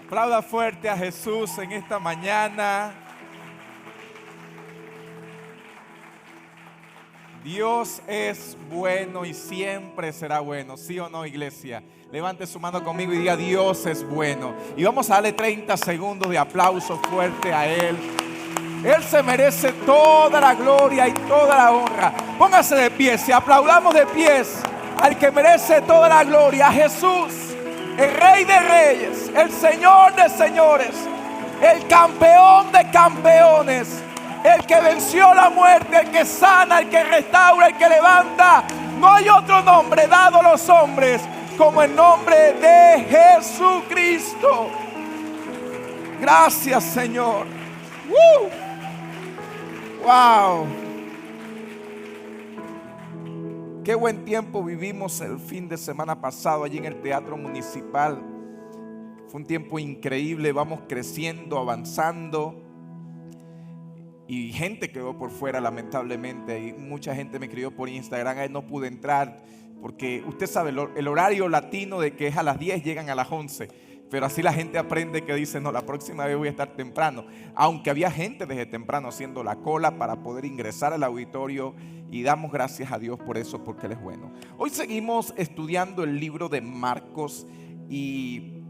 Aplauda fuerte a Jesús en esta mañana. Dios es bueno y siempre será bueno, ¿sí o no, iglesia? Levante su mano conmigo y diga: Dios es bueno. Y vamos a darle 30 segundos de aplauso fuerte a Él. Él se merece toda la gloria y toda la honra. Póngase de pie, si aplaudamos de pies al que merece toda la gloria, a Jesús, el Rey de Reyes, el Señor de Señores, el campeón de campeones, el que venció la muerte, el que sana, el que restaura, el que levanta. No hay otro nombre dado a los hombres como el nombre de Jesucristo. Gracias, Señor. Wow. Qué buen tiempo vivimos el fin de semana pasado allí en el Teatro Municipal. Fue un tiempo increíble, vamos creciendo, avanzando. Y gente quedó por fuera, lamentablemente. Y mucha gente me escribió por Instagram: no pude entrar porque usted sabe el horario latino de que es a las 10, llegan a las 11. Pero así la gente aprende, que dice: no, la próxima vez voy a estar temprano. Aunque había gente desde temprano haciendo la cola para poder ingresar al auditorio. Y damos gracias a Dios por eso, porque Él es bueno. Hoy seguimos estudiando el libro de Marcos. Y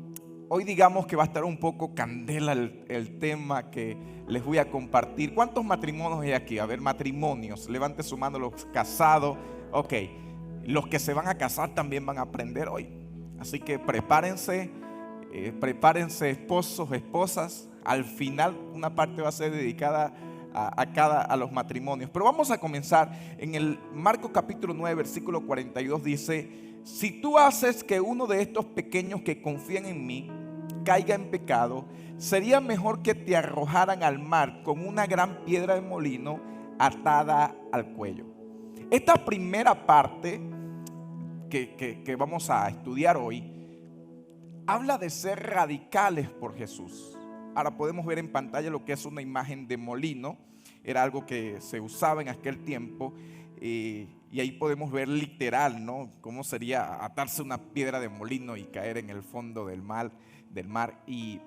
hoy digamos que va a estar un poco candela el tema que les voy a compartir. ¿Cuántos matrimonios hay aquí? A ver, matrimonios, levante su mano los casados. Ok, los que se van a casar también van a aprender hoy. Así que prepárense esposos, esposas. Al final una parte va a ser dedicada a los matrimonios. Pero vamos a comenzar en el Marcos capítulo 9, versículo 42. Dice: si tú haces que uno de estos pequeños que confían en mí caiga en pecado, sería mejor que te arrojaran al mar con una gran piedra de molino atada al cuello. Esta primera parte que vamos a estudiar hoy habla de ser radicales por Jesús. Ahora podemos ver en pantalla lo que es una imagen de molino. Era algo que se usaba en aquel tiempo. Y ahí podemos ver literal, ¿no?, cómo sería atarse una piedra de molino y caer en el fondo del mar. Y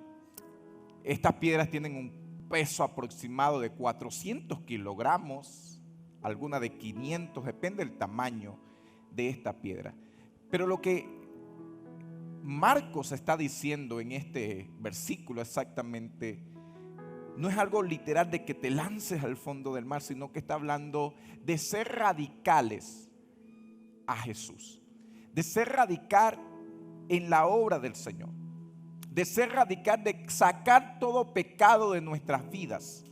estas piedras tienen un peso aproximado de 400 kilogramos, alguna de 500, depende del tamaño de esta piedra. Pero lo que Marcos está diciendo en este versículo exactamente no es algo literal de que te lances al fondo del mar, sino que está hablando de ser radicales a Jesús, de ser radical en la obra del Señor, de ser radical de sacar todo pecado de nuestras vidas,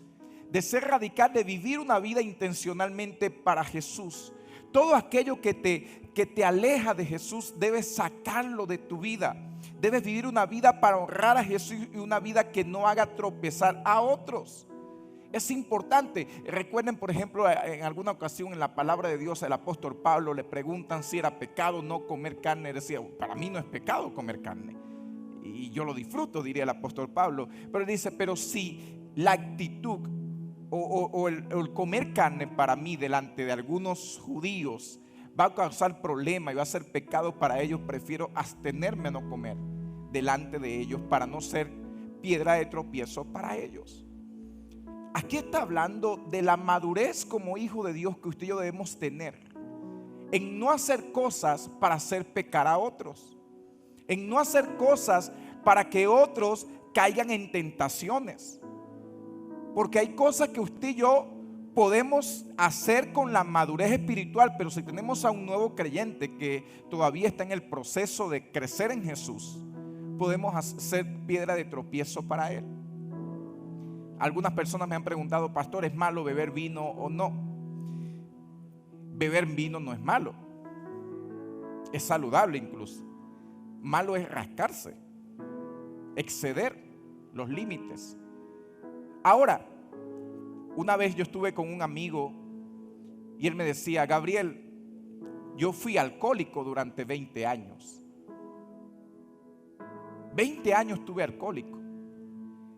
de ser radical de vivir una vida intencionalmente para Jesús. Todo aquello que te aleja de Jesús, debes sacarlo de tu vida. Debes vivir una vida para honrar a Jesús y una vida que no haga tropezar a otros. Es importante. Recuerden, por ejemplo, en alguna ocasión en la palabra de Dios, el apóstol Pablo le preguntan si era pecado no comer carne. Decía: para mí no es pecado comer carne, y yo lo disfruto, diría el apóstol Pablo. Pero dice: pero si la actitud o el comer carne para mí delante de algunos judíos va a causar problema y va a ser pecado para ellos, prefiero abstenerme a no comer delante de ellos para no ser piedra de tropiezo para ellos. Aquí está hablando de la madurez como hijo de Dios que usted y yo debemos tener, en no hacer cosas para hacer pecar a otros, en no hacer cosas para que otros caigan en tentaciones. Porque hay cosas que usted y yo podemos hacer con la madurez espiritual, pero si tenemos a un nuevo creyente que todavía está en el proceso de crecer en Jesús, podemos hacer piedra de tropiezo para él. Algunas personas me han preguntado: pastor, ¿es malo beber vino o no? Beber vino no es malo, es saludable incluso. Malo es rascarse, exceder los límites. Ahora, una vez yo estuve con un amigo y él me decía: Gabriel, yo fui alcohólico durante 20 años. 20 años estuve alcohólico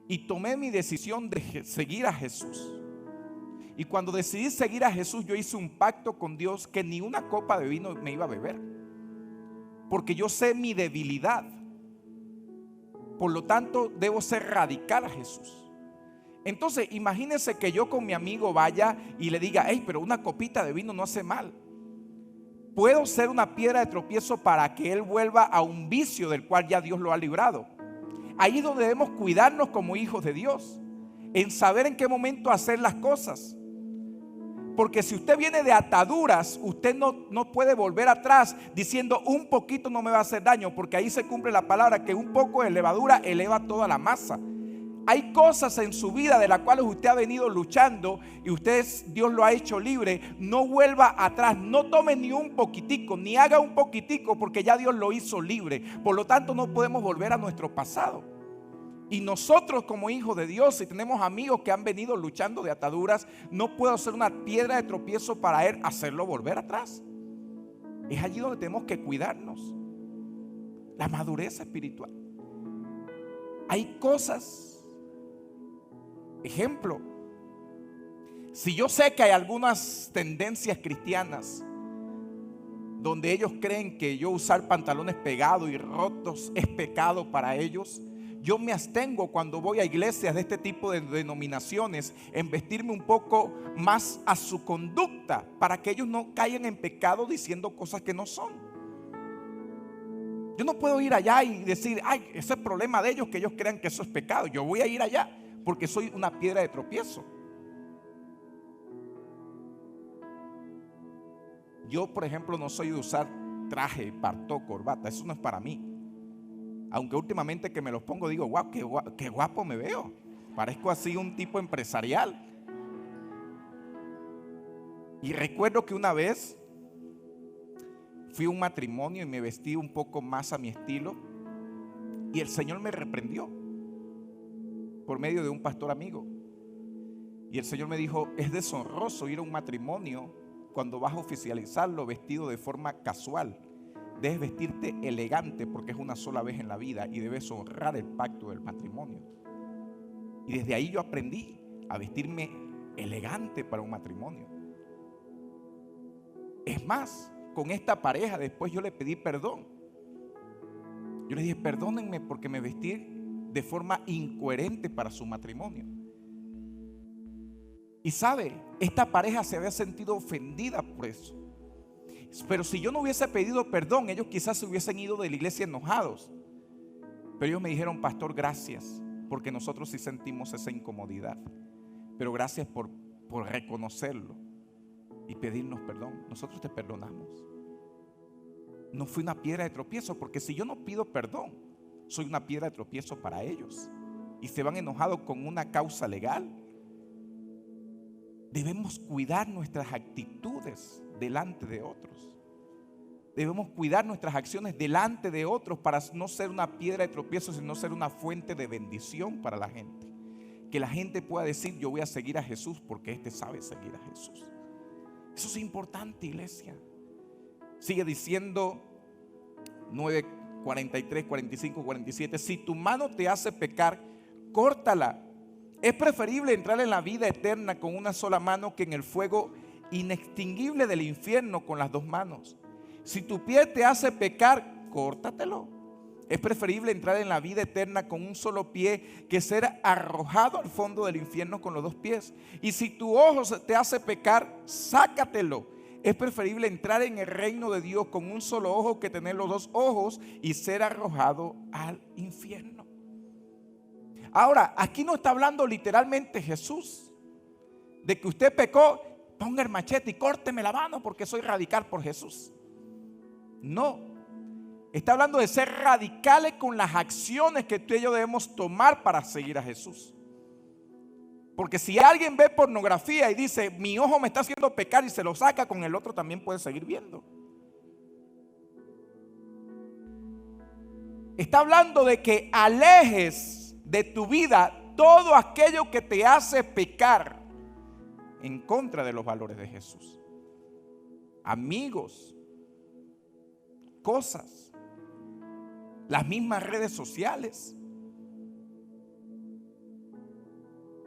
y tomé mi decisión de seguir a Jesús. Y cuando decidí seguir a Jesús, yo hice un pacto con Dios que ni una copa de vino me iba a beber, porque yo sé mi debilidad. Por lo tanto, debo ser radical a Jesús. Entonces, imagínense que yo con mi amigo vaya y le diga, hey, pero una copita de vino no hace mal. Puedo ser una piedra de tropiezo para que él vuelva a un vicio del cual ya Dios lo ha librado. Ahí es donde debemos cuidarnos como hijos de Dios, en saber en qué momento hacer las cosas. Porque si usted viene de ataduras, usted no puede volver atrás diciendo un poquito no me va a hacer daño, porque ahí se cumple la palabra que un poco de levadura eleva toda la masa. Hay cosas en su vida de las cuales usted ha venido luchando y Dios lo ha hecho libre. No vuelva atrás, no tome ni un poquitico, ni haga un poquitico, porque ya Dios lo hizo libre. Por lo tanto, no podemos volver a nuestro pasado. Y nosotros como hijos de Dios, si tenemos amigos que han venido luchando de ataduras, no puedo ser una piedra de tropiezo para él hacerlo volver atrás. Es allí donde tenemos que cuidarnos. La madurez espiritual. Hay cosas. Ejemplo, si yo sé que hay algunas tendencias cristianas donde ellos creen que yo usar pantalones pegados y rotos es pecado para ellos, yo me abstengo cuando voy a iglesias de este tipo de denominaciones en vestirme un poco más a su conducta para que ellos no caigan en pecado diciendo cosas que no son. Yo no puedo ir allá y decir, ay, ese es el problema de ellos, que ellos crean que eso es pecado. Yo voy a ir allá porque soy una piedra de tropiezo. Yo, por ejemplo, no soy de usar traje, partó, corbata. Eso no es para mí. Aunque últimamente que me los pongo digo, wow, qué guapo me veo. Parezco así un tipo empresarial. Y recuerdo que una vez fui a un matrimonio y me vestí un poco más a mi estilo. Y el Señor me reprendió por medio de un pastor amigo. Y el Señor me dijo, es deshonroso ir a un matrimonio cuando vas a oficializarlo vestido de forma casual. Debes vestirte elegante porque es una sola vez en la vida y debes honrar el pacto del matrimonio. Y desde ahí yo aprendí a vestirme elegante para un matrimonio. Es más, con esta pareja después yo le pedí perdón. Yo le dije, perdónenme porque me vestí de forma incoherente para su matrimonio. Y sabe, esta pareja se había sentido ofendida por eso. Pero si yo no hubiese pedido perdón, ellos quizás se hubiesen ido de la iglesia enojados. Pero ellos me dijeron, pastor, gracias, porque nosotros sí sentimos esa incomodidad. Pero gracias por reconocerlo y pedirnos perdón. Nosotros te perdonamos. No fui una piedra de tropiezo, porque si yo no pido perdón, soy una piedra de tropiezo para ellos. Y se van enojados con una causa legal. Debemos cuidar nuestras actitudes delante de otros. Debemos cuidar nuestras acciones delante de otros para no ser una piedra de tropiezo, sino ser una fuente de bendición para la gente. Que la gente pueda decir, yo voy a seguir a Jesús porque este sabe seguir a Jesús. Eso es importante, iglesia. Sigue diciendo 9, 43, 45, 47. Si tu mano te hace pecar, córtala. Es preferible entrar en la vida eterna con una sola mano que en el fuego inextinguible del infierno con las dos manos. Si tu pie te hace pecar, córtatelo. Es preferible entrar en la vida eterna con un solo pie que ser arrojado al fondo del infierno con los dos pies. Y si tu ojo te hace pecar, sácatelo. Es preferible entrar en el reino de Dios con un solo ojo que tener los dos ojos y ser arrojado al infierno. Ahora, aquí no está hablando literalmente Jesús de que usted pecó, ponga el machete y córteme la mano porque soy radical por Jesús. No, está hablando de ser radicales con las acciones que tú y yo debemos tomar para seguir a Jesús. Porque si alguien ve pornografía y dice, mi ojo me está haciendo pecar, y se lo saca, con el otro también puede seguir viendo. Está hablando de que alejes de tu vida todo aquello que te hace pecar en contra de los valores de Jesús. Amigos, cosas, las mismas redes sociales.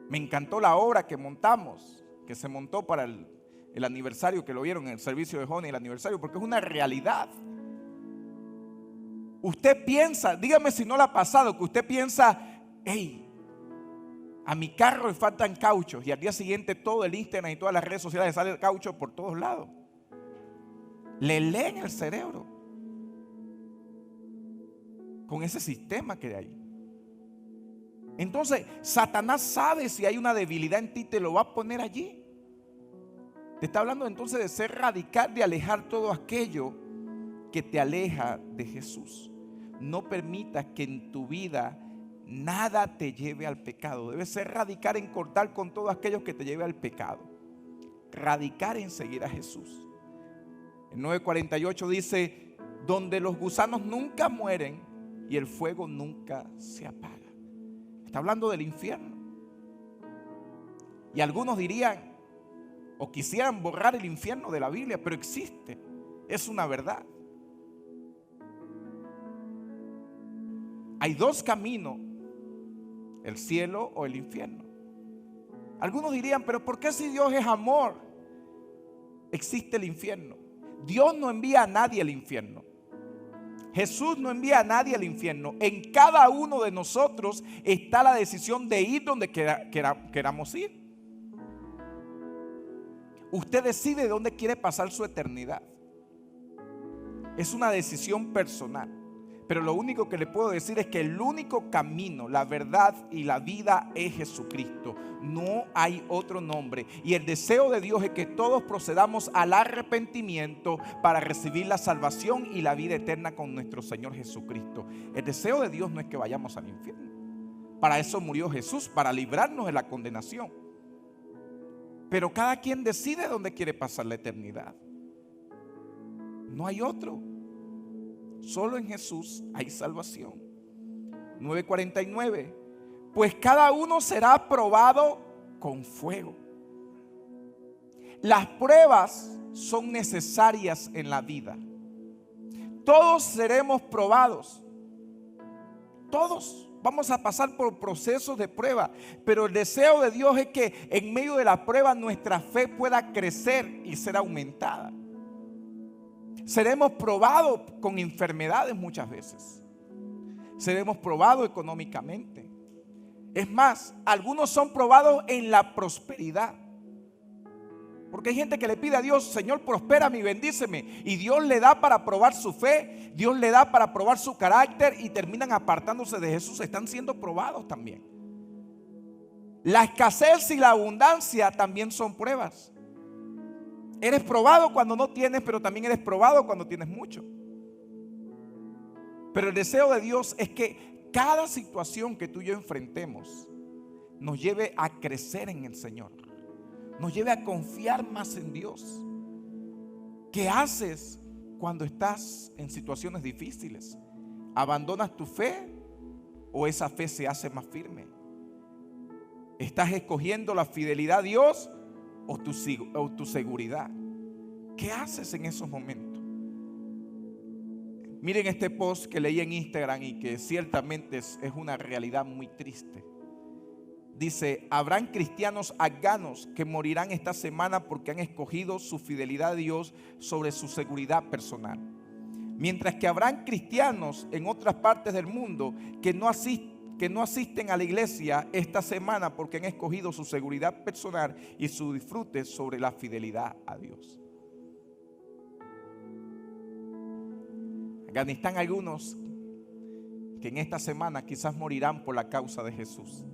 Me encantó la obra que montamos, que se montó para el aniversario, que lo vieron en el servicio de jóvenes, el aniversario, porque es una realidad. Usted piensa, dígame si no le ha pasado, que usted piensa, hey, a mi carro le faltan cauchos, y al día siguiente todo el Instagram y todas las redes sociales le sale el caucho por todos lados. Le leen el cerebro con ese sistema que hay. Entonces Satanás sabe si hay una debilidad en ti, te lo va a poner allí. Te está hablando entonces de ser radical, de alejar todo aquello que te aleja de Jesús. No permitas que en tu vida nada te lleve al pecado. Debes ser radical en cortar con todo aquello que te lleve al pecado. Radical en seguir a Jesús. El 9:48 dice: donde los gusanos nunca mueren y el fuego nunca se apaga. Está hablando del infierno. Y algunos dirían o quisieran borrar el infierno de la Biblia, pero existe, es una verdad. Hay dos caminos, el cielo o el infierno. Algunos dirían, pero ¿por qué si Dios es amor existe el infierno? Dios no envía a nadie al infierno. Jesús no envía a nadie al infierno. En cada uno de nosotros está la decisión de ir donde queramos ir. Usted decide dónde quiere pasar su eternidad. Es una decisión personal. Pero lo único que le puedo decir es que el único camino, la verdad y la vida es Jesucristo. No hay otro nombre. Y el deseo de Dios es que todos procedamos al arrepentimiento para recibir la salvación y la vida eterna con nuestro Señor Jesucristo. El deseo de Dios no es que vayamos al infierno. Para eso murió Jesús, para librarnos de la condenación. Pero cada quien decide dónde quiere pasar la eternidad. No hay otro. Solo en Jesús hay salvación. 9:49. Pues cada uno será probado con fuego. Las pruebas son necesarias en la vida. Todos seremos probados. Todos vamos a pasar por procesos de prueba. Pero el deseo de Dios es que en medio de la prueba nuestra fe pueda crecer y ser aumentada. Seremos probados con enfermedades muchas veces. Seremos probados económicamente. Es más, algunos son probados en la prosperidad. Porque hay gente que le pide a Dios: Señor, prospérame y bendíceme. Y Dios le da para probar su fe. Dios le da para probar su carácter. Y terminan apartándose de Jesús. Están siendo probados también. La escasez y la abundancia también son pruebas. Eres probado cuando no tienes, pero también eres probado cuando tienes mucho. Pero el deseo de Dios es que cada situación que tú y yo enfrentemos nos lleve a crecer en el Señor, nos lleve a confiar más en Dios. ¿Qué haces cuando estás en situaciones difíciles? ¿Abandonas tu fe o esa fe se hace más firme? ¿Estás escogiendo la fidelidad a Dios o tu seguridad? ¿Qué haces en esos momentos? Miren este post que leí en Instagram y que ciertamente es una realidad muy triste. Dice: habrán cristianos afganos que morirán esta semana porque han escogido su fidelidad a Dios sobre su seguridad personal. Mientras que habrán cristianos en otras partes del mundo que no asisten a la iglesia esta semana porque han escogido su seguridad personal y su disfrute sobre la fidelidad a Dios. En Afganistán, algunos que en esta semana quizás morirán por la causa de Jesús.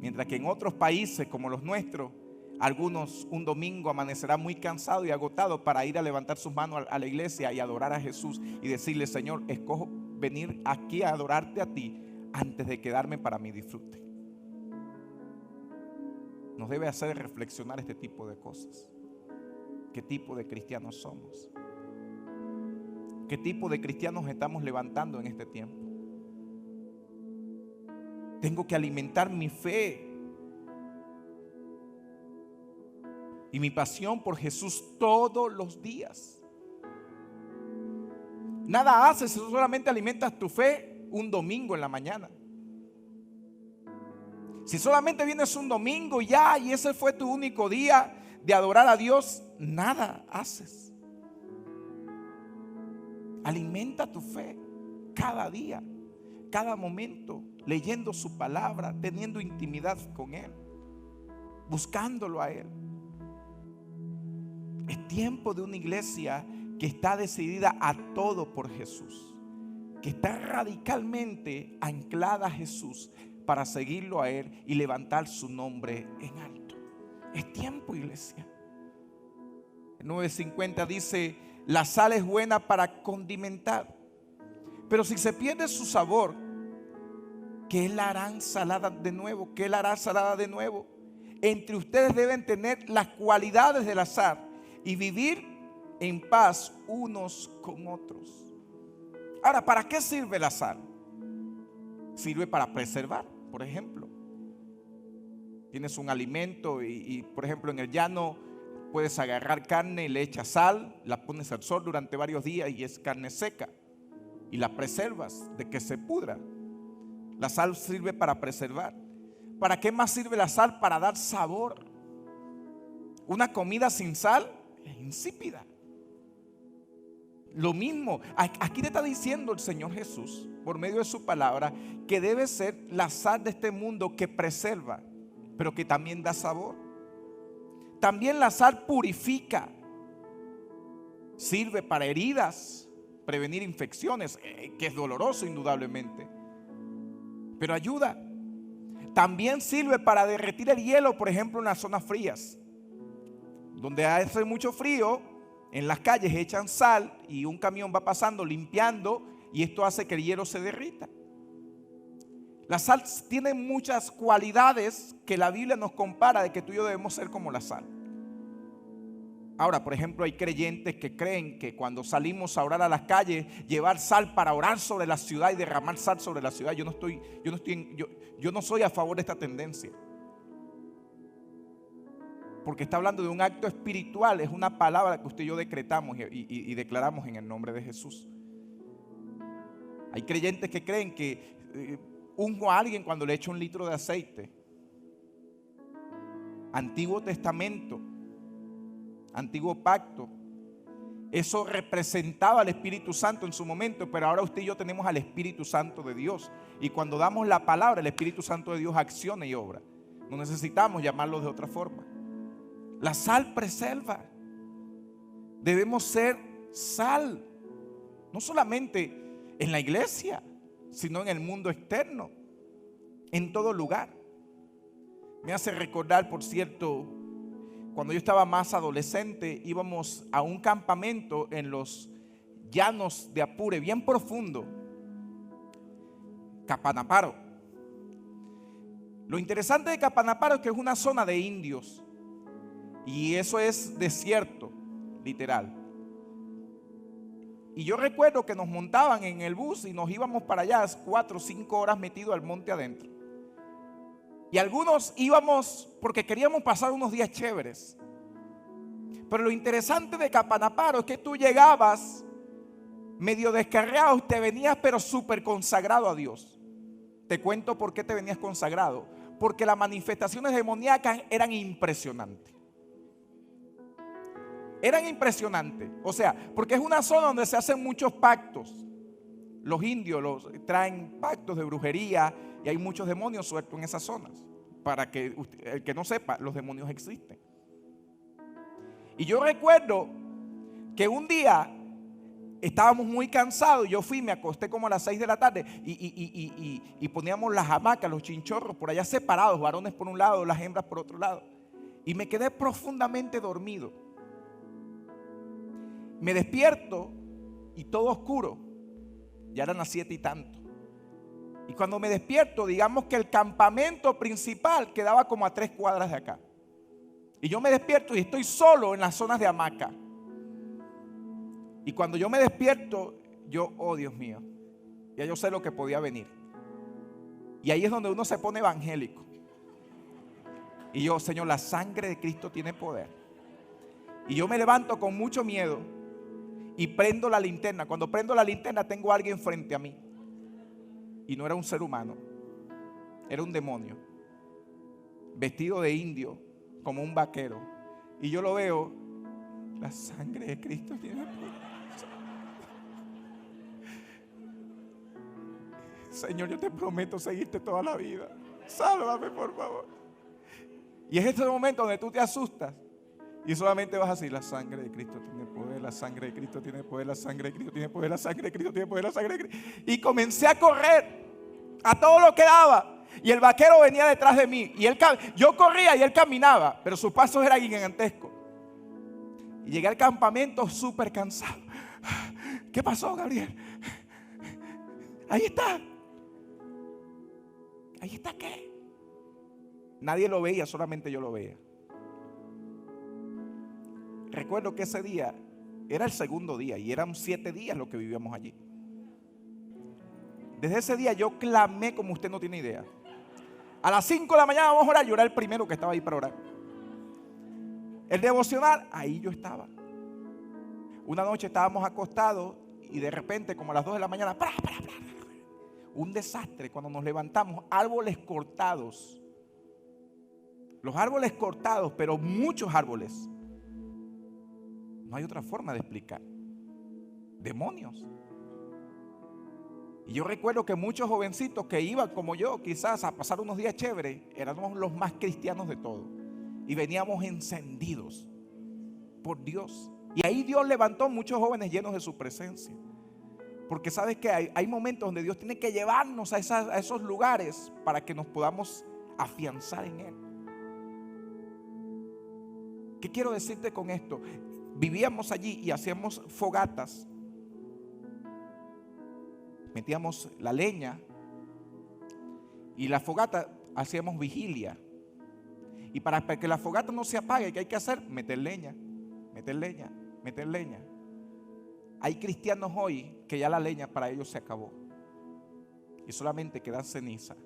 Mientras que en otros países como los nuestros, algunos un domingo amanecerán muy cansados y agotados para ir a levantar sus manos a la iglesia y adorar a Jesús y decirle: Señor, escojo venir aquí a adorarte a ti antes de quedarme para mi disfrute. Nos debe hacer reflexionar este tipo de cosas. ¿Qué tipo de cristianos somos? ¿Qué tipo de cristianos estamos levantando en este tiempo? Tengo que alimentar mi fe y mi pasión por Jesús todos los días. Nada haces si solamente alimentas tu fe un domingo en la mañana. Si solamente vienes un domingo ya y ese fue tu único día de adorar a Dios, nada haces. Alimenta tu fe. cada día, cada momento, leyendo su palabra, teniendo intimidad con Él, buscándolo a Él. Es tiempo de una iglesia que está decidida a todo por Jesús, que está radicalmente anclada a Jesús para seguirlo a Él y levantar su nombre en alto. Es tiempo, iglesia. El 9:50 dice: la sal es buena para condimentar, pero si se pierde su sabor, ¿qué la harán salada de nuevo? ¿Qué la hará salada de nuevo? Entre ustedes deben tener las cualidades de la sal y vivir en paz unos con otros. Ahora, ¿para qué sirve la sal? Sirve para preservar, por ejemplo. Tienes un alimento y, por ejemplo, en el llano puedes agarrar carne, le echas sal, la pones al sol durante varios días y es carne seca. Y la preservas de que se pudra. La sal sirve para preservar. ¿Para qué más sirve la sal? Para dar sabor. Una comida sin sal es insípida. Lo mismo, aquí le está diciendo el Señor Jesús, por medio de su palabra, que debe ser la sal de este mundo que preserva, pero que también da sabor. También la sal purifica, sirve para heridas, prevenir infecciones, que es doloroso indudablemente, pero ayuda. También sirve para derretir el hielo, por ejemplo, en las zonas frías, donde hace mucho frío. En las calles echan sal y un camión va pasando limpiando y esto hace que el hielo se derrita. La sal tiene muchas cualidades que la Biblia nos compara de que tú y yo debemos ser como la sal. Ahora, por ejemplo, hay creyentes que creen que cuando salimos a orar a las calles, llevar sal para orar sobre la ciudad y derramar sal sobre la ciudad. Yo no soy a favor de esta tendencia. Porque está hablando de un acto espiritual, es una palabra que usted y yo decretamos y declaramos en el nombre de Jesús. Hay creyentes que creen que unjo a alguien cuando le echo un litro de aceite. Antiguo Testamento, Antiguo Pacto, eso representaba al Espíritu Santo en su momento, pero ahora usted y yo tenemos al Espíritu Santo de Dios. Y cuando damos la palabra, el Espíritu Santo de Dios acciona y obra. No necesitamos llamarlo de otra forma. La sal preserva. Debemos ser sal, no solamente en la iglesia, sino en el mundo externo, en todo lugar. Me hace recordar, por cierto, cuando yo estaba más adolescente, íbamos a un campamento en los llanos de Apure, bien profundo, Capanaparo. Lo interesante de Capanaparo es que es una zona de indios. Y eso es desierto, literal. Y yo recuerdo que nos montaban en el bus y nos íbamos para allá 4 o 5 horas metidos al monte adentro. Y algunos íbamos porque queríamos pasar unos días chéveres. Pero lo interesante de Capanaparo es que tú llegabas medio descarriado, te venías pero súper consagrado a Dios. Te cuento por qué te venías consagrado. Porque las manifestaciones demoníacas eran impresionantes. Eran impresionantes, o sea, porque es una zona donde se hacen muchos pactos. Los indios traen pactos de brujería y hay muchos demonios sueltos en esas zonas. Para que el que no sepa, los demonios existen. Y yo recuerdo que un día estábamos muy cansados. Yo fui, me acosté como a las 6 de la tarde y poníamos las hamacas, los chinchorros por allá separados, varones por un lado, las hembras por otro lado. Y me quedé profundamente dormido. Me despierto y todo oscuro. Ya eran las 7 y tanto. Y cuando me despierto, digamos que el campamento principal quedaba como a 3 cuadras de acá. Y yo me despierto y estoy solo en las zonas de hamaca. Y cuando yo me despierto, oh Dios mío, ya yo sé lo que podía venir. Y ahí es donde uno se pone evangélico. Y yo, Señor, la sangre de Cristo tiene poder. Y yo me levanto con mucho miedo y prendo la linterna. Cuando prendo la linterna tengo a alguien frente a mí. Y no era un ser humano, era un demonio, vestido de indio, como un vaquero. Y yo lo veo, la sangre de Cristo tiene poder. Señor, yo te prometo seguirte toda la vida. Sálvame, por favor. Y es este momento donde tú te asustas y solamente vas a decir: la sangre de Cristo tiene poder, la sangre de Cristo tiene poder, la sangre de Cristo tiene poder, la sangre de Cristo tiene poder, la sangre de Cristo. Y comencé a correr a todo lo que daba. Y el vaquero venía detrás de mí. Y yo corría y él caminaba, pero sus pasos eran gigantescos. Y llegué al campamento súper cansado. ¿Qué pasó, Gabriel? Ahí está. ¿Ahí está qué? Nadie lo veía, solamente yo lo veía. Recuerdo que ese día era el segundo día y eran 7 días lo que vivíamos allí. Desde ese día yo clamé como usted no tiene idea. A las 5 de la mañana vamos a orar. Yo era el primero que estaba ahí para orar. El devocional, ahí yo estaba. Una noche estábamos acostados y de repente, como a las 2 de la mañana, un desastre. Cuando nos levantamos, árboles cortados. Los árboles cortados, pero muchos árboles. No hay otra forma de explicar. Demonios. Y yo recuerdo que muchos jovencitos que iban como yo, quizás a pasar unos días chéveres, éramos los más cristianos de todos. Y veníamos encendidos por Dios. Y ahí Dios levantó muchos jóvenes llenos de su presencia. Porque sabes que hay momentos donde Dios tiene que llevarnos a esos lugares para que nos podamos afianzar en Él. ¿Qué quiero decirte con esto? Vivíamos allí y hacíamos fogatas. Metíamos la leña y la fogata hacíamos vigilia. Y para que la fogata no se apague, ¿qué hay que hacer? Meter leña, meter leña, meter leña. Hay cristianos hoy que ya la leña para ellos se acabó y solamente queda ceniza.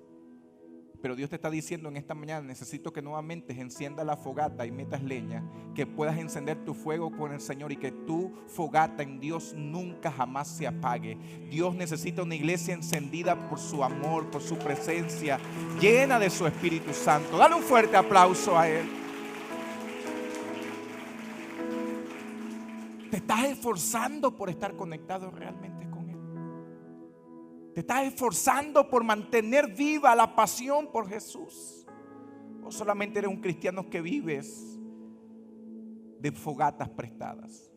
Pero Dios te está diciendo en esta mañana: necesito que nuevamente enciendas la fogata y metas leña, que puedas encender tu fuego con el Señor y que tu fogata en Dios nunca jamás se apague. Dios necesita una iglesia encendida por su amor, por su presencia, llena de su Espíritu Santo. Dale un fuerte aplauso a Él. ¿Te estás esforzando por estar conectado realmente con Él? ¿Te estás esforzando por mantener viva la pasión por Jesús? ¿O solamente eres un cristiano que vives de fogatas prestadas?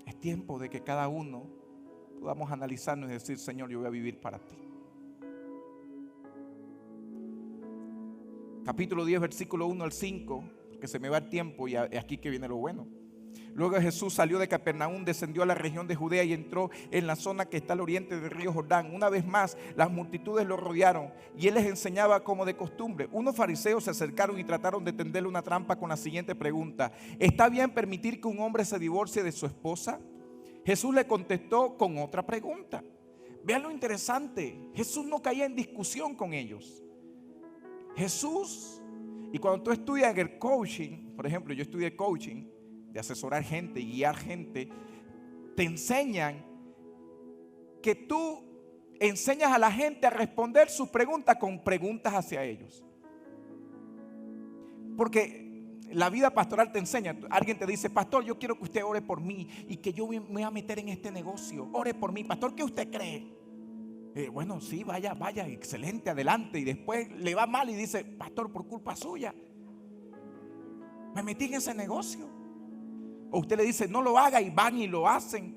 Es tiempo de que cada uno podamos analizarnos y decir: Señor, yo voy a vivir para ti. Capítulo 10, versículo 1 al 5, que se me va el tiempo y aquí que viene lo bueno. Luego Jesús salió de Capernaum, descendió a la región de Judea y entró en la zona que está al oriente del río Jordán. Una vez más las multitudes lo rodearon y él les enseñaba como de costumbre. Unos fariseos se acercaron y trataron de tenderle una trampa con la siguiente pregunta: ¿está bien permitir que un hombre se divorcie de su esposa? Jesús le contestó con otra pregunta. Vean lo interesante, Jesús no caía en discusión con ellos. Jesús, y cuando tú estudias el coaching, por ejemplo, yo estudié coaching de asesorar gente y guiar gente, te enseñan que tú enseñas a la gente a responder sus preguntas con preguntas hacia ellos. Porque la vida pastoral te enseña, alguien te dice: pastor, yo quiero que usted ore por mí y que yo me voy a meter en este negocio, ore por mí. Pastor, ¿qué usted cree? Bueno, sí, vaya, excelente, adelante. Y después le va mal y dice: pastor, por culpa suya me metí en ese negocio. O usted le dice: no lo haga, y van y lo hacen.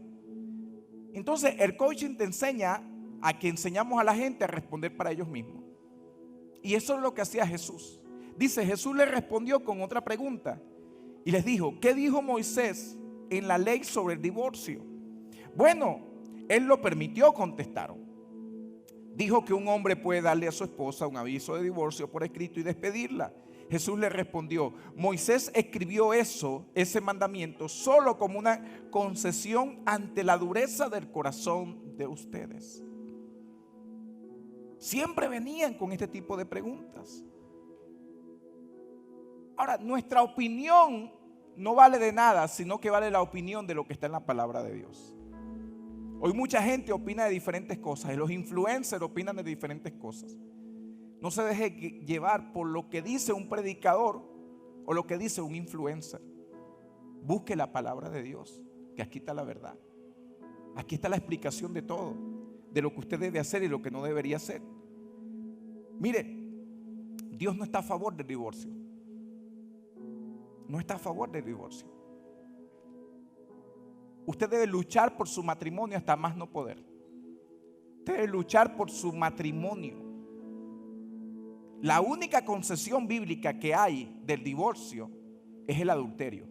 Entonces el coaching te enseña a que enseñamos a la gente a responder para ellos mismos. Y eso es lo que hacía Jesús. Dice: Jesús le respondió con otra pregunta y les dijo: ¿qué dijo Moisés en la ley sobre el divorcio? Bueno, él lo permitió, contestaron. Dijo que un hombre puede darle a su esposa un aviso de divorcio por escrito y despedirla. Jesús le respondió: Moisés escribió ese mandamiento solo como una concesión ante la dureza del corazón de ustedes. Siempre venían con este tipo de preguntas. Ahora, nuestra opinión no vale de nada, sino que vale la opinión de lo que está en la palabra de Dios. Hoy mucha gente opina de diferentes cosas y los influencers opinan de diferentes cosas. No se deje llevar por lo que dice un predicador o lo que dice un influencer. Busque la palabra de Dios, que aquí está la verdad. Aquí está la explicación de todo, de lo que usted debe hacer y lo que no debería hacer. Mire, Dios no está a favor del divorcio. No está a favor del divorcio. Usted debe luchar por su matrimonio hasta más no poder. Usted debe luchar por su matrimonio. La única concesión bíblica que hay del divorcio es el adulterio.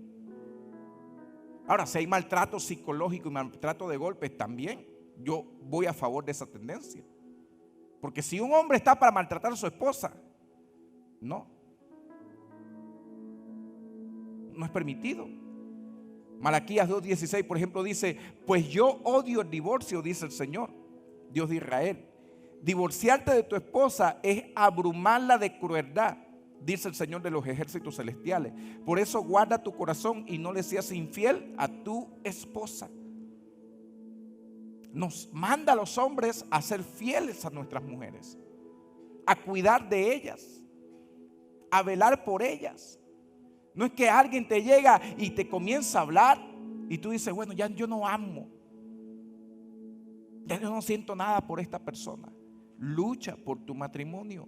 Ahora, si hay maltrato psicológico y maltrato de golpes, también yo voy a favor de esa tendencia. Porque si un hombre está para maltratar a su esposa, no es permitido. Malaquías 2:16, por ejemplo, dice: pues yo odio el divorcio, dice el Señor, Dios de Israel. Divorciarte de tu esposa es abrumarla de crueldad, dice el Señor de los ejércitos celestiales. Por eso guarda tu corazón y no le seas infiel a tu esposa. Nos manda a los hombres a ser fieles a nuestras mujeres, a cuidar de ellas, a velar por ellas. No es que alguien te llega y te comienza a hablar y tú dices: bueno, ya yo no amo, ya yo no siento nada por esta persona. Lucha por tu matrimonio.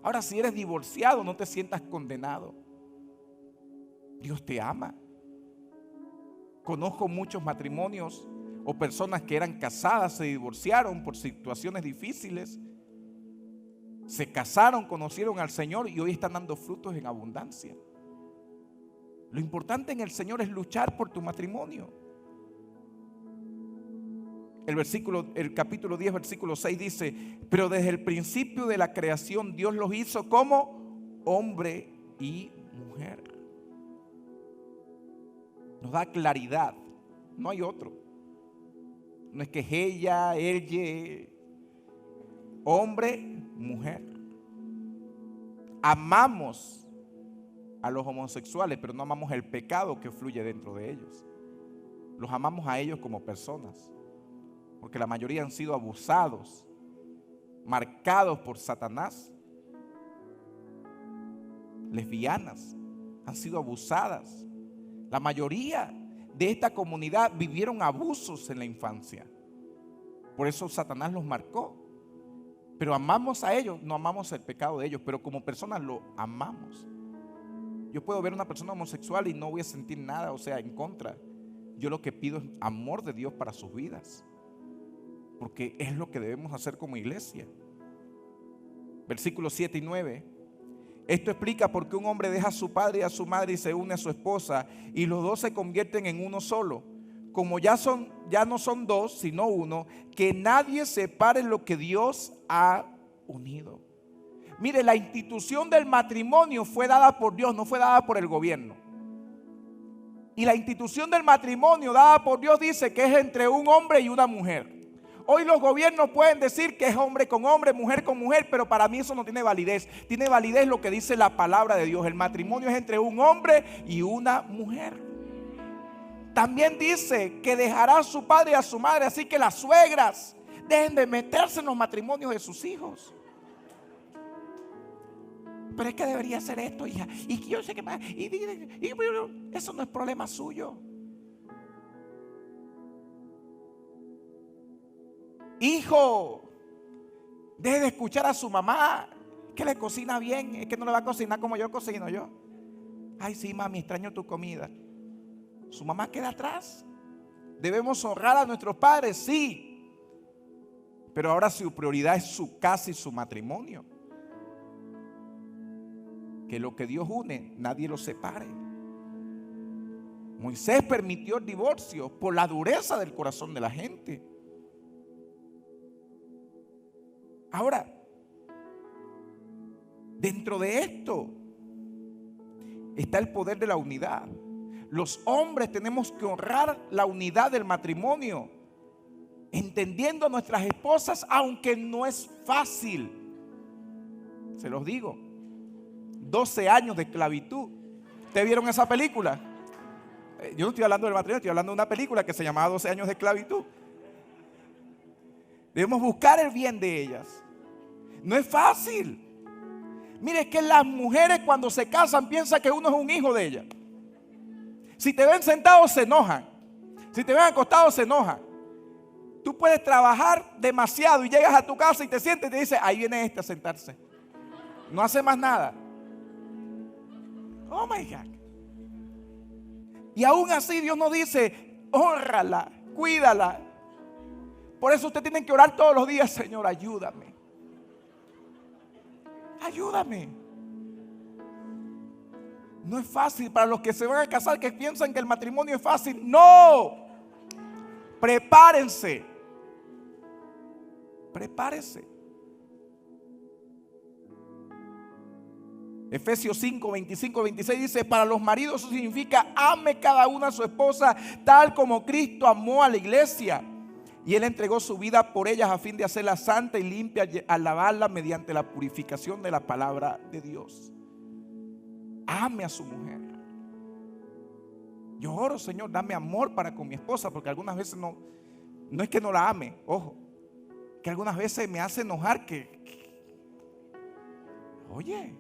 Ahora, si eres divorciado, no te sientas condenado. Dios te ama. Conozco muchos matrimonios o personas que eran casadas, se divorciaron por situaciones difíciles, se casaron, conocieron al Señor y hoy están dando frutos en abundancia. Lo importante en el Señor es luchar por tu matrimonio. El capítulo 10, versículo 6 dice: pero desde el principio de la creación Dios los hizo como hombre y mujer. Nos da claridad, no hay otro. No es que ella, él, hombre, mujer. Amamos a los homosexuales, pero no amamos el pecado que fluye dentro de ellos. Los amamos a ellos como personas, porque la mayoría han sido abusados, marcados por Satanás. Lesbianas han sido abusadas. La mayoría de esta comunidad vivieron abusos en la infancia. Por eso Satanás los marcó. Pero amamos a ellos, no amamos el pecado de ellos, pero como personas lo amamos. Yo puedo ver a una persona homosexual y no voy a sentir nada, en contra. Yo lo que pido es amor de Dios para sus vidas, porque es lo que debemos hacer como iglesia. Versículos 7 y 9. Esto explica por qué un hombre deja a su padre y a su madre y se une a su esposa, y los dos se convierten en uno solo. Como ya no son dos, sino uno, que nadie separe lo que Dios ha unido. Mire, la institución del matrimonio fue dada por Dios, no fue dada por el gobierno. Y la institución del matrimonio dada por Dios dice que es entre un hombre y una mujer. Hoy los gobiernos pueden decir que es hombre con hombre, mujer con mujer, pero para mí eso no tiene validez. Tiene validez lo que dice la palabra de Dios. El matrimonio es entre un hombre y una mujer. También dice que dejará a su padre y a su madre, así que las suegras dejen de meterse en los matrimonios de sus hijos. Pero es que debería hacer esto, hija. Y yo sé que más. Y eso no es problema suyo. Hijo, deje de escuchar a su mamá, que le cocina bien. Es que no le va a cocinar como yo cocino yo. Ay, sí, mami, extraño tu comida. Su mamá queda atrás. Debemos honrar a nuestros padres, sí. Pero ahora su prioridad es su casa y su matrimonio. Que lo que Dios une, nadie lo separe. Moisés permitió el divorcio por la dureza del corazón de la gente. Ahora, dentro de esto está el poder de la unidad. Los hombres tenemos que honrar la unidad del matrimonio, entendiendo a nuestras esposas, aunque no es fácil. Se los digo, 12 años de esclavitud. ¿Ustedes vieron esa película? Yo no estoy hablando del matrimonio, estoy hablando de una película que se llamaba 12 años de esclavitud. Debemos buscar el bien de ellas. No es fácil. Mire, es que las mujeres cuando se casan piensan que uno es un hijo de ellas. Si te ven sentado se enojan. Si te ven acostado se enojan. Tú puedes trabajar demasiado y llegas a tu casa y te sientes y te dice, ahí viene este a sentarse. No hace más nada. Oh my God. Y aún así Dios nos dice, hónrala, cuídala. Por eso usted tiene que orar todos los días, Señor, ayúdame. Ayúdame. No es fácil para los que se van a casar, que piensan que el matrimonio es fácil. No. Prepárense. Prepárese. Efesios 5, 25, 26 dice, para los maridos eso significa, ame cada una a su esposa tal como Cristo amó a la iglesia. Y Él entregó su vida por ellas a fin de hacerla santa y limpia, al lavarla mediante la purificación de la palabra de Dios. Ame a su mujer. Yo oro, Señor, dame amor para con mi esposa, porque algunas veces no es que no la ame, ojo, que algunas veces me hace enojar oye,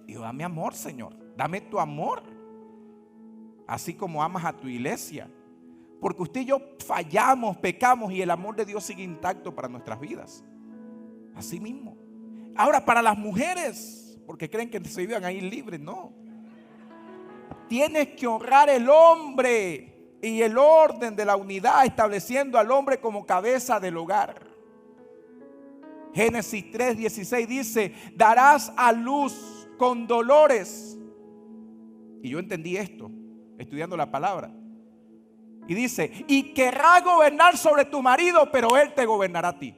y dame amor, Señor, dame tu amor, así como amas a tu iglesia, porque usted y yo fallamos, pecamos y el amor de Dios sigue intacto para nuestras vidas, así mismo. Ahora, para las mujeres, porque creen que se vivan ahí libres, no, tienes que honrar el hombre y el orden de la unidad, estableciendo al hombre como cabeza del hogar. Génesis 3:16 dice, darás a luz con dolores. Y yo entendí esto estudiando la palabra. Y dice, y querrás gobernar sobre tu marido, pero él te gobernará a ti.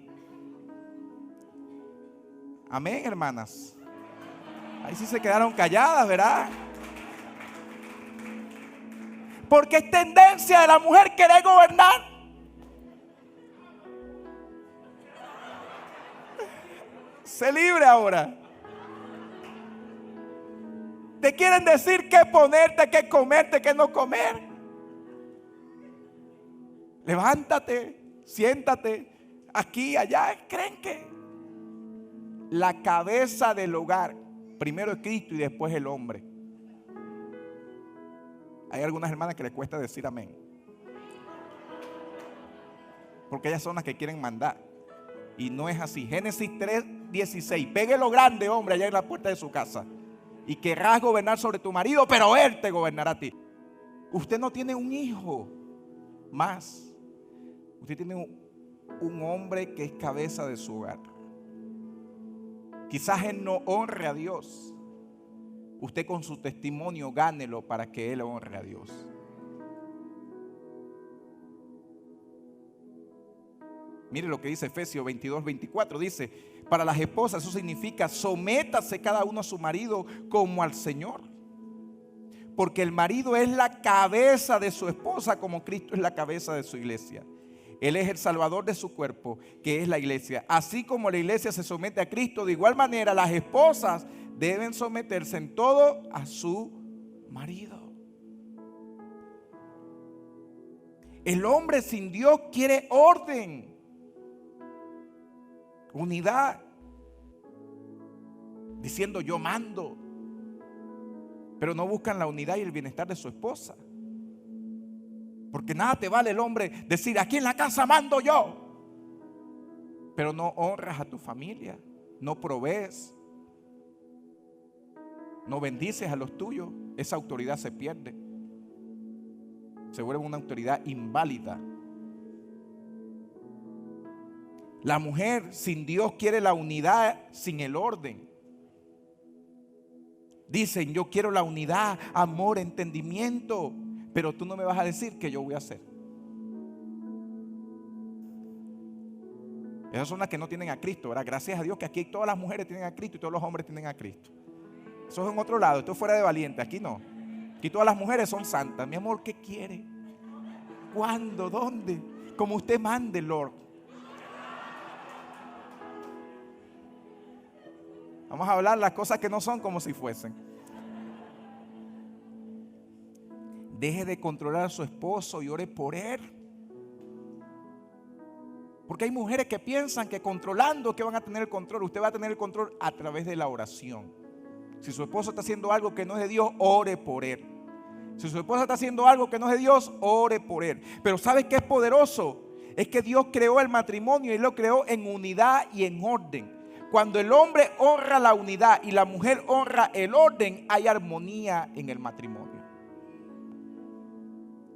Amén, hermanas. Ahí sí se quedaron calladas, ¿verdad? Porque es tendencia de la mujer querer gobernar. Sé libre ahora. Te quieren decir qué ponerte, qué comerte, qué no comer. Levántate, siéntate, aquí, allá. ¿Creen que la cabeza del hogar primero es Cristo y después el hombre? Hay algunas hermanas que les cuesta decir amén, porque ellas son las que quieren mandar. Y no es así. Génesis 3:16. Pegue lo grande, hombre, allá en la puerta de su casa. Y querrás gobernar sobre tu marido, pero él te gobernará a ti. Usted no tiene un hijo más. Usted tiene un hombre que es cabeza de su hogar. Quizás él no honre a Dios. Usted con su testimonio gánelo para que él honre a Dios. Mire lo que dice Efesios 22:24. Dice, para las esposas eso significa, sométase cada uno a su marido como al Señor. Porque el marido es la cabeza de su esposa, como Cristo es la cabeza de su iglesia. Él es el salvador de su cuerpo, que es la iglesia. Así como la iglesia se somete a Cristo, de igual manera las esposas deben someterse en todo a su marido. El hombre sin Dios quiere orden, unidad, diciendo yo mando, pero no buscan la unidad y el bienestar de su esposa. Porque nada te vale el hombre decir aquí en la casa mando yo, pero no honras a tu familia, no provees, no bendices a los tuyos. Esa autoridad se pierde, se vuelve una autoridad inválida. La mujer sin Dios quiere la unidad sin el orden. Dicen, yo quiero la unidad, amor, entendimiento, pero tú no me vas a decir qué yo voy a hacer. Esas son las que no tienen a Cristo, ¿verdad? Gracias a Dios que aquí todas las mujeres tienen a Cristo y todos los hombres tienen a Cristo. Eso es en otro lado, esto es fuera de valiente, aquí no. Aquí todas las mujeres son santas. Mi amor, ¿qué quiere? ¿Cuándo? ¿Dónde? Como usted mande, Lord. Vamos a hablar las cosas que no son como si fuesen. Deje de controlar a su esposo y ore por él. Porque hay mujeres que piensan que controlando que van a tener el control. Usted va a tener el control a través de la oración. Si su esposo está haciendo algo que no es de Dios, ore por él. Si su esposa está haciendo algo que no es de Dios, ore por él. Pero ¿sabes qué es poderoso? Es que Dios creó el matrimonio y lo creó en unidad y en orden. Cuando el hombre honra la unidad y la mujer honra el orden, hay armonía en el matrimonio.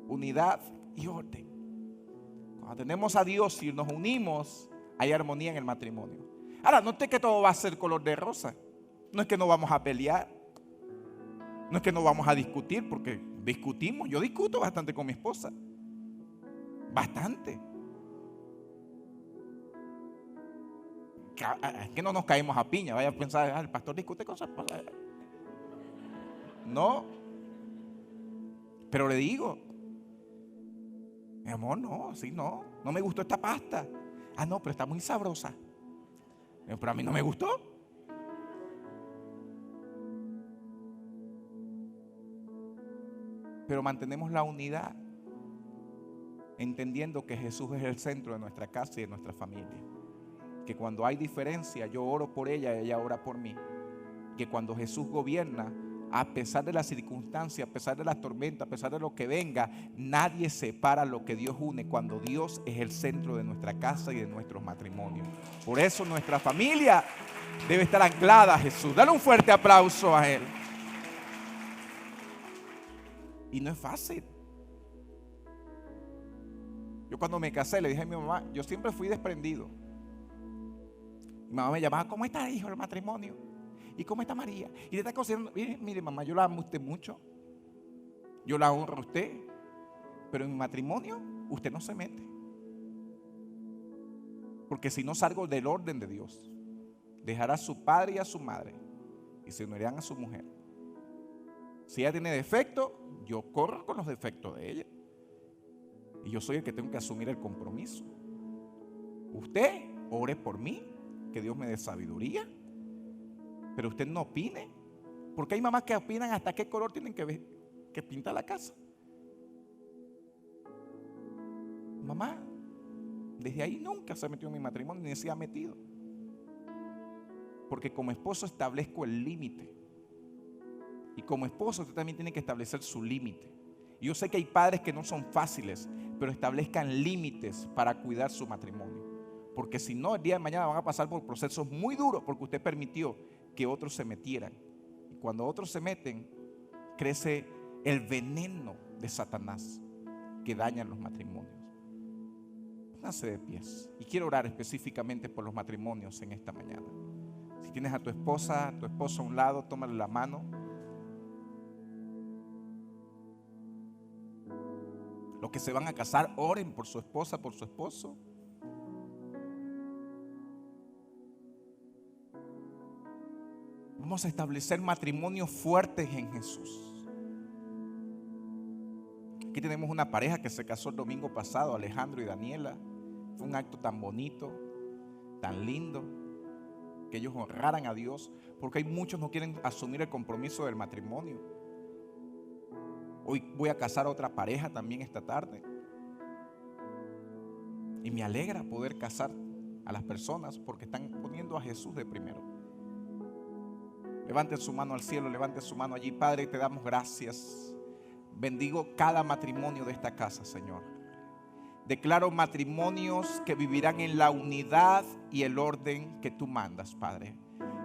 Unidad y orden. Cuando tenemos a Dios y nos unimos, hay armonía en el matrimonio. Ahora, no es que todo va a ser color de rosa. No es que no vamos a pelear. No es que no vamos a discutir, porque discutimos. Yo discuto bastante con mi esposa. Bastante. Es que no nos caemos a piña. Vaya a pensar, el pastor discute con su esposa. No. Pero le digo, mi amor, no, así no. No me gustó esta pasta. Ah, no, pero está muy sabrosa. Pero a mí no me gustó. Pero mantenemos la unidad, entendiendo que Jesús es el centro de nuestra casa y de nuestra familia. Que cuando hay diferencia, yo oro por ella y ella ora por mí. Que cuando Jesús gobierna, a pesar de las circunstancias, a pesar de las tormentas, a pesar de lo que venga, nadie separa lo que Dios une cuando Dios es el centro de nuestra casa y de nuestros matrimonios. Por eso nuestra familia debe estar anclada a Jesús. Dale un fuerte aplauso a Él. Y no es fácil. Yo cuando me casé le dije a mi mamá, yo siempre fui desprendido. Mi mamá me llamaba, ¿cómo está, hijo, el matrimonio? ¿Y cómo está María? Y le está considerando, mire mamá, yo la amo a usted mucho. Yo la honro a usted. Pero en mi matrimonio usted no se mete. Porque si no salgo del orden de Dios, dejará a su padre y a su madre y se unirán a su mujer. Si ella tiene defecto, yo corro con los defectos de ella. Y yo soy el que tengo que asumir el compromiso. Usted ore por mí, que Dios me dé sabiduría. Pero usted no opine. Porque hay mamás que opinan hasta qué color tienen que pintar la casa. Mamá, desde ahí nunca se metió en mi matrimonio, ni se ha metido. Porque como esposo establezco el límite. Y como esposo usted también tiene que establecer su límite. Y yo sé que hay padres que no son fáciles, pero establezcan límites para cuidar su matrimonio. Porque si no, el día de mañana van a pasar por procesos muy duros porque usted permitió que otros se metieran. Y cuando otros se meten, crece el veneno de Satanás que daña los matrimonios. Pónganse de pies. Y quiero orar específicamente por los matrimonios en esta mañana. Si tienes a tu esposa, a tu esposo a un lado, tómale la mano. Los que se van a casar, oren por su esposa, por su esposo. Vamos a establecer matrimonios fuertes en Jesús. Aquí tenemos una pareja que se casó el domingo pasado, Alejandro y Daniela. Fue un acto tan bonito, tan lindo, que ellos honraran a Dios, porque hay muchos que no quieren asumir el compromiso del matrimonio. Hoy voy a casar a otra pareja también esta tarde. Y me alegra poder casar a las personas porque están poniendo a Jesús de primero. Levante su mano al cielo, levante su mano allí. Padre, te damos gracias. Bendigo cada matrimonio de esta casa, Señor. Declaro matrimonios que vivirán en la unidad y el orden que tú mandas, Padre.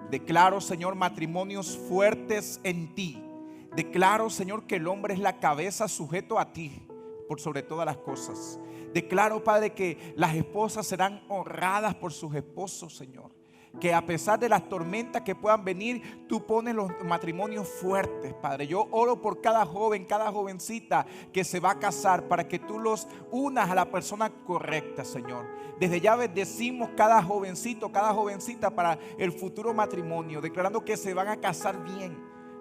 Declaro, Señor, matrimonios fuertes en ti. Declaro, Señor, que el hombre es la cabeza sujeto a ti por sobre todas las cosas. Declaro, Padre, que las esposas serán honradas por sus esposos, Señor. Que a pesar de las tormentas que puedan venir, tú pones los matrimonios fuertes, Padre. Yo oro por cada joven, cada jovencita que se va a casar, para que tú los unas a la persona correcta, Señor. Desde ya bendecimos cada jovencito, cada jovencita para el futuro matrimonio, declarando que se van a casar bien,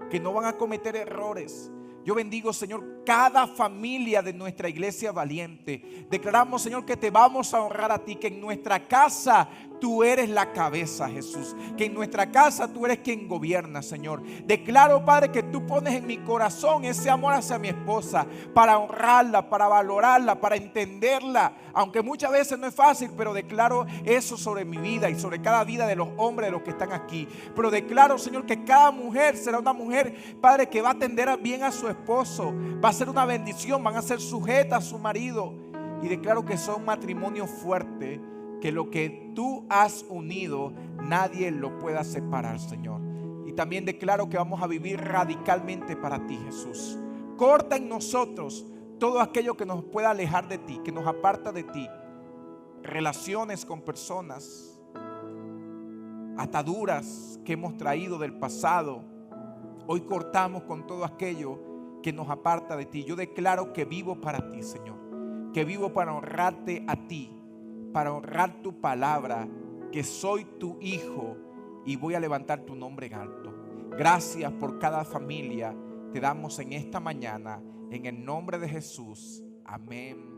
que no van a cometer errores. Yo bendigo, Señor, cada familia de nuestra iglesia valiente. Declaramos, Señor, que te vamos a honrar a ti, que en nuestra casa tú eres la cabeza, Jesús, que en nuestra casa tú eres quien gobierna, Señor. Declaro, Padre, que tú pones en mi corazón ese amor hacia mi esposa, para honrarla, para valorarla, para entenderla, aunque muchas veces no es fácil, pero declaro eso sobre mi vida y sobre cada vida de los hombres, de los que están aquí. Pero declaro, Señor, que cada mujer será una mujer, Padre, que va a atender bien a su esposo, va a ser una bendición, van a ser sujetas a su marido. Y declaro que son matrimonios fuertes, que lo que tú has unido, nadie lo pueda separar, Señor. Y también declaro que vamos a vivir radicalmente para ti, Jesús. Corta en nosotros todo aquello que nos pueda alejar de ti, que nos aparta de ti. Relaciones con personas, ataduras que hemos traído del pasado. Hoy cortamos con todo aquello que nos aparta de ti. Yo declaro que vivo para ti, Señor, que vivo para honrarte a ti, para honrar tu palabra, que soy tu hijo y voy a levantar tu nombre en alto. Gracias por cada familia. Te damos en esta mañana, en el nombre de Jesús. Amén.